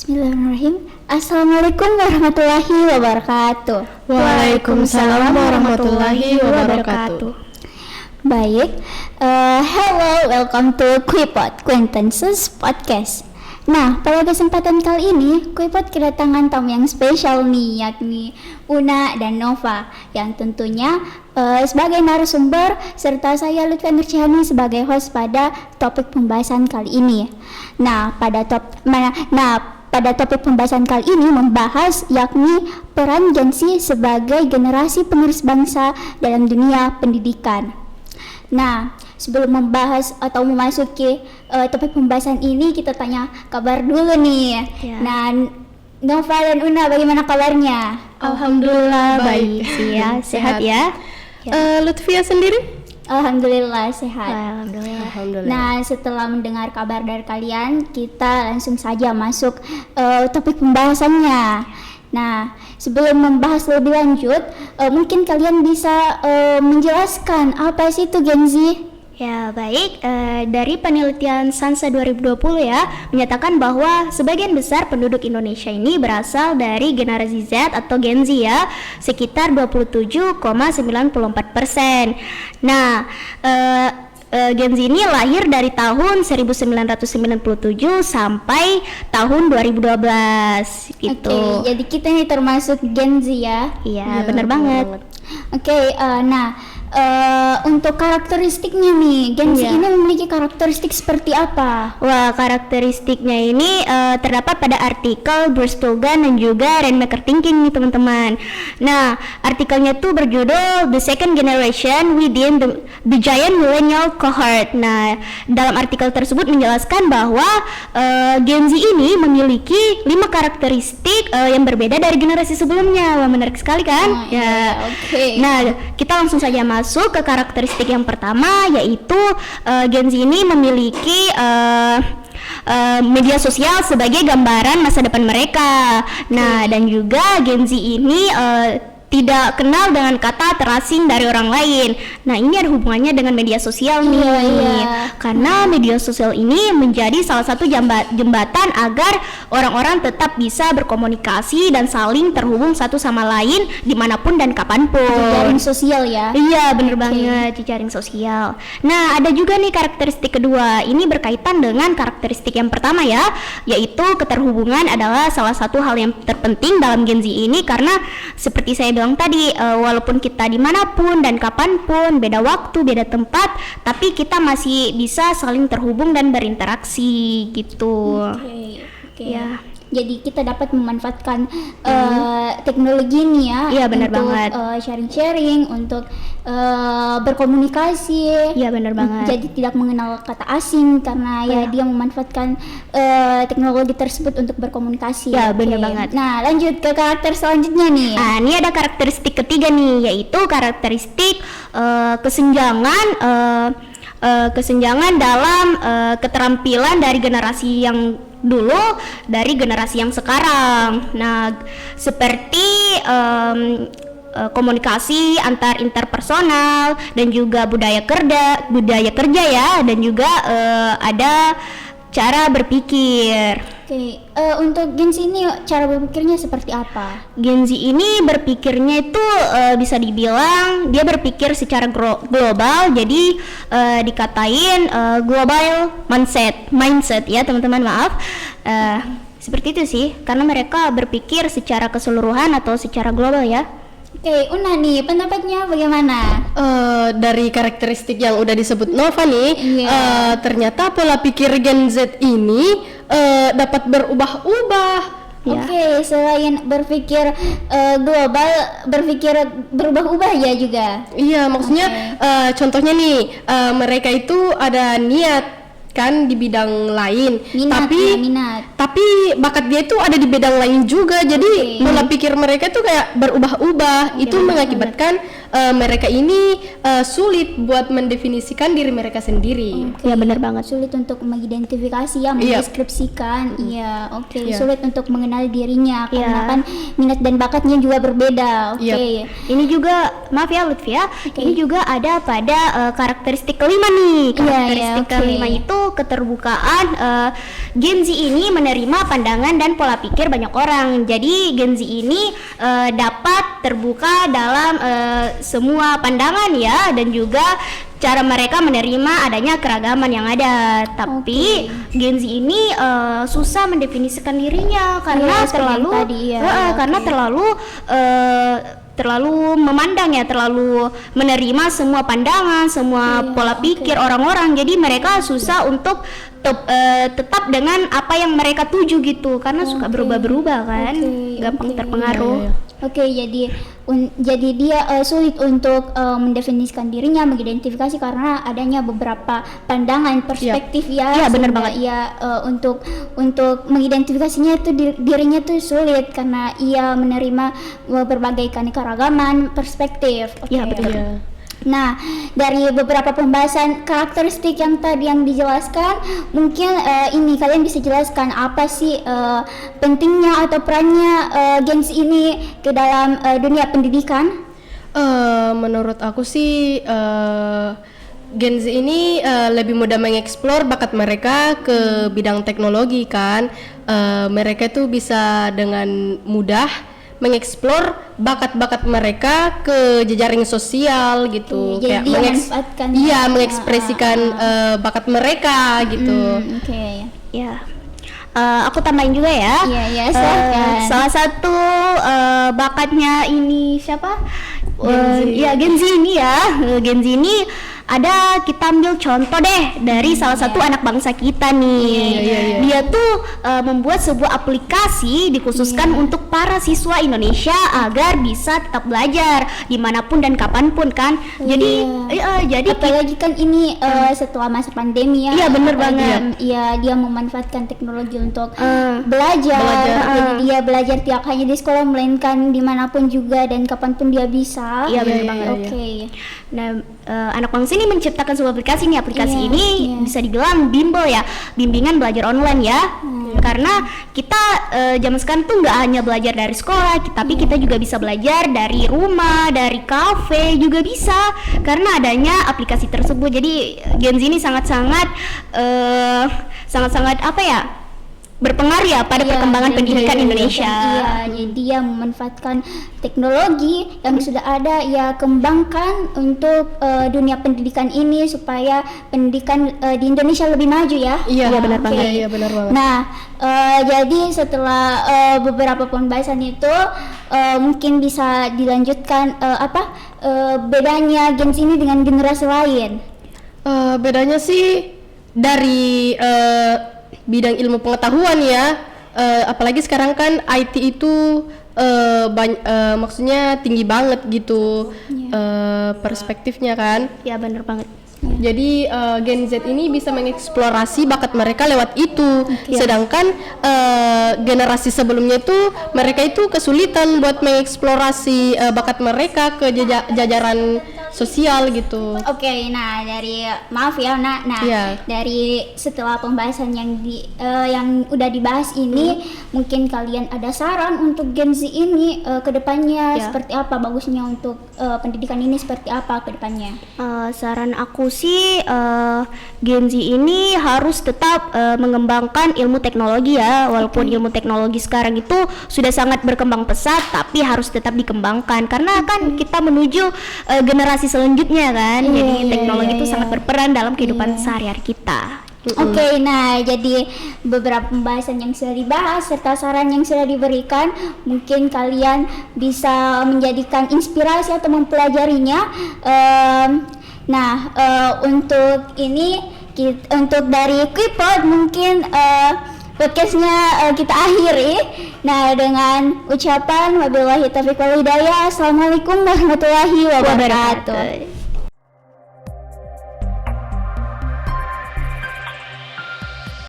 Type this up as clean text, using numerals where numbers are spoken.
Bismillahirrahmanirrahim. Assalamualaikum warahmatullahi wabarakatuh. Waalaikumsalam warahmatullahi wabarakatuh. Baik, hello, welcome to Quipod, Quintenses Podcast. Nah, pada kesempatan kali ini, Quipod kedatangan tamu yang spesial nih, yakni Una dan Nova, yang tentunya sebagai narasumber, serta saya Lutfi Nurcihani sebagai host pada topik pembahasan kali ini. Pada topik pembahasan kali ini membahas yakni peran Gen Z sebagai generasi penerus bangsa dalam dunia pendidikan. Nah, sebelum membahas atau memasuki topik pembahasan ini, kita tanya kabar dulu nih. Ya. Nah, Nova dan Una, bagaimana kabarnya? Alhamdulillah baik sih ya, sehat ya. Lutfia sendiri? Alhamdulillah sehat. Alhamdulillah. Nah, setelah mendengar kabar dari kalian, kita langsung saja masuk topik pembahasannya. Nah, sebelum membahas lebih lanjut, mungkin kalian bisa menjelaskan apa sih itu Gen Z? Ya baik, dari penelitian Sansa 2020 ya menyatakan bahwa sebagian besar penduduk Indonesia ini berasal dari generasi Z atau Gen Z ya, sekitar 27,94%. Nah, Gen Z ini lahir dari tahun 1997 sampai tahun 2012 gitu. Oke, jadi kita ini termasuk Gen Z ya? Iya, benar banget. Oke, untuk karakteristiknya nih, Gen Z ini memiliki karakteristik seperti apa? Wah, karakteristiknya ini terdapat pada artikel Bruce Togan dan juga Rainmaker Thinking nih teman-teman. Nah, artikelnya tuh berjudul The Second Generation Within the Giant Millennial Cohort. Nah, dalam artikel tersebut menjelaskan bahwa Gen Z ini memiliki 5 karakteristik yang berbeda dari generasi sebelumnya. Wah, menarik sekali kan? Oke. Nah, kita langsung saja masuk ke karakteristik yang pertama, yaitu Gen Z ini memiliki media sosial sebagai gambaran masa depan mereka. Nah, dan juga Gen Z ini tidak kenal dengan kata terasing dari orang lain. Nah, ini ada hubungannya dengan media sosial nih. Karena media sosial ini menjadi salah satu jembatan agar orang-orang tetap bisa berkomunikasi dan saling terhubung satu sama lain dimanapun dan kapanpun. Jejaring sosial ya? Iya, bener banget, jejaring sosial. Nah, ada juga nih karakteristik kedua. Ini berkaitan dengan karakteristik yang pertama ya, yaitu keterhubungan adalah salah satu hal yang terpenting dalam Gen Z ini, karena seperti saya bilang tadi, walaupun kita dimanapun dan kapanpun, beda waktu, beda tempat, tapi kita masih bisa saling terhubung dan berinteraksi gitu. Oke. Ya. Jadi kita dapat memanfaatkan teknologi ini ya, Iya, benar untuk banget. sharing-sharing, untuk berkomunikasi. Iya, benar banget. Jadi tidak mengenal kata asing karena ya dia memanfaatkan teknologi tersebut untuk berkomunikasi. Ya, Oke. benar banget. Nah, lanjut ke karakter selanjutnya nih. Nah, ini ada karakteristik ketiga nih, yaitu karakteristik kesenjangan dalam keterampilan dari generasi yang dulu dari generasi yang sekarang. Nah, seperti komunikasi antar interpersonal dan juga budaya kerja ya, dan juga ada cara berpikir. Oke, untuk Gen Z ini cara berpikirnya seperti apa? Gen Z ini berpikirnya itu bisa dibilang dia berpikir secara global, jadi dikatain global mindset ya teman-teman, maaf. Seperti itu sih, karena mereka berpikir secara keseluruhan atau secara global ya. Oke, Una nih, pendapatnya bagaimana? Dari karakteristik yang udah disebut Nova nih, ternyata pola pikir Gen Z ini dapat berubah-ubah. Oke, selain berpikir global, berpikir berubah-ubah ya juga. Iya, maksudnya contohnya nih, mereka itu ada niat kan di bidang lain, tapi bakat dia itu ada di bidang lain juga, jadi pola pikir mereka itu kayak berubah-ubah. Itu mengakibatkan mereka ini sulit buat mendefinisikan diri mereka sendiri. Okay. Ya benar banget. Sulit untuk mengidentifikasi ya, mendeskripsikan. Iya, oke. Sulit untuk mengenal dirinya karena kan minat dan bakatnya juga berbeda. Oke. Ini juga maaf ya Lutfia, ini juga ada pada karakteristik kelima nih. Karakteristik kelima itu keterbukaan. Gen Z ini menerima pandangan dan pola pikir banyak orang. Jadi Gen Z ini dapat terbuka dalam semua pandangan ya, dan juga cara mereka menerima adanya keragaman yang ada. Tapi Gen Z ini susah mendefinisikan dirinya karena terlalu memandang ya, terlalu menerima semua pandangan, semua pola pikir orang-orang. Jadi mereka susah untuk tetap dengan apa yang mereka tuju gitu, karena suka berubah-berubah kan, gampang terpengaruh. Jadi dia sulit untuk mendefinisikan dirinya, mengidentifikasi karena adanya beberapa pandangan, perspektif Iya, benar banget. Untuk mengidentifikasinya itu dirinya tuh sulit karena ia menerima berbagai keanekaragaman perspektif. Iya, betul. Nah, dari beberapa pembahasan karakteristik yang tadi yang dijelaskan, mungkin ini kalian bisa jelaskan apa sih pentingnya atau perannya Gen Z ini ke dalam dunia pendidikan? Menurut aku sih Gen Z ini lebih mudah mengeksplor bakat mereka ke bidang teknologi kan. Mereka tuh bisa dengan mudah mengeksplor bakat-bakat mereka ke jejaring sosial gitu, kayak mengekspresikan bakat mereka gitu. Aku tambahin juga ya. Salah satu bakatnya ini siapa? Gen Z ini ya. Gen Z ini ada, kita ambil contoh deh dari salah satu anak bangsa kita nih. Dia tuh membuat sebuah aplikasi dikhususkan untuk para siswa Indonesia agar bisa tetap belajar dimanapun dan kapanpun kan. Jadi apalagi kan ini setelah masa pandemi ya. Iya bener banget. Iya, dia memanfaatkan teknologi untuk belajar. Jadi dia belajar tidak hanya di sekolah, melainkan dimanapun juga dan kapanpun dia bisa. Iya bener banget. Nah, anak bangsa ini menciptakan sebuah aplikasi nih. Aplikasi ini bisa dibilang bimbel ya, bimbingan belajar online ya. Karena kita zaman sekarang tuh nggak hanya belajar dari sekolah, tapi kita juga bisa belajar dari rumah, dari kafe juga bisa, karena adanya aplikasi tersebut. Jadi Gen Z ini sangat-sangat apa ya, berpengaruh ya pada perkembangan pendidikan Indonesia. Jadi dia memanfaatkan teknologi yang sudah ada, ya kembangkan untuk dunia pendidikan ini supaya pendidikan di Indonesia lebih maju ya. Iya benar banget. Iya benar banget. Nah, jadi setelah beberapa pembahasan itu mungkin bisa dilanjutkan bedanya Gen Z ini dengan generasi lain. Bedanya sih dari bidang ilmu pengetahuan ya, apalagi sekarang kan IT itu maksudnya tinggi banget gitu perspektifnya kan. Ya benar banget. Jadi Gen Z ini bisa mengeksplorasi bakat mereka lewat itu. Sedangkan generasi sebelumnya itu mereka itu kesulitan buat mengeksplorasi bakat mereka ke jajaran sosial gitu. Nah dari setelah pembahasan yang udah dibahas ini, mungkin kalian ada saran untuk Gen Z ini ke depannya seperti apa, bagusnya untuk pendidikan ini seperti apa ke depannya? Saran aku sih Gen Z ini harus tetap mengembangkan ilmu teknologi ya, walaupun ilmu teknologi sekarang itu sudah sangat berkembang pesat, tapi harus tetap dikembangkan karena kan kita menuju generasi selanjutnya kan. Jadi teknologi itu sangat berperan dalam kehidupan sehari-hari kita. Nah jadi beberapa pembahasan yang sudah dibahas serta saran yang sudah diberikan, mungkin kalian bisa menjadikan inspirasi atau mempelajarinya. Untuk ini untuk dari Quipod mungkin podcastnya kita akhiri. Nah, dengan ucapan wabillahi taufiq wal hidayah. Assalamualaikum warahmatullahi wabarakatuh.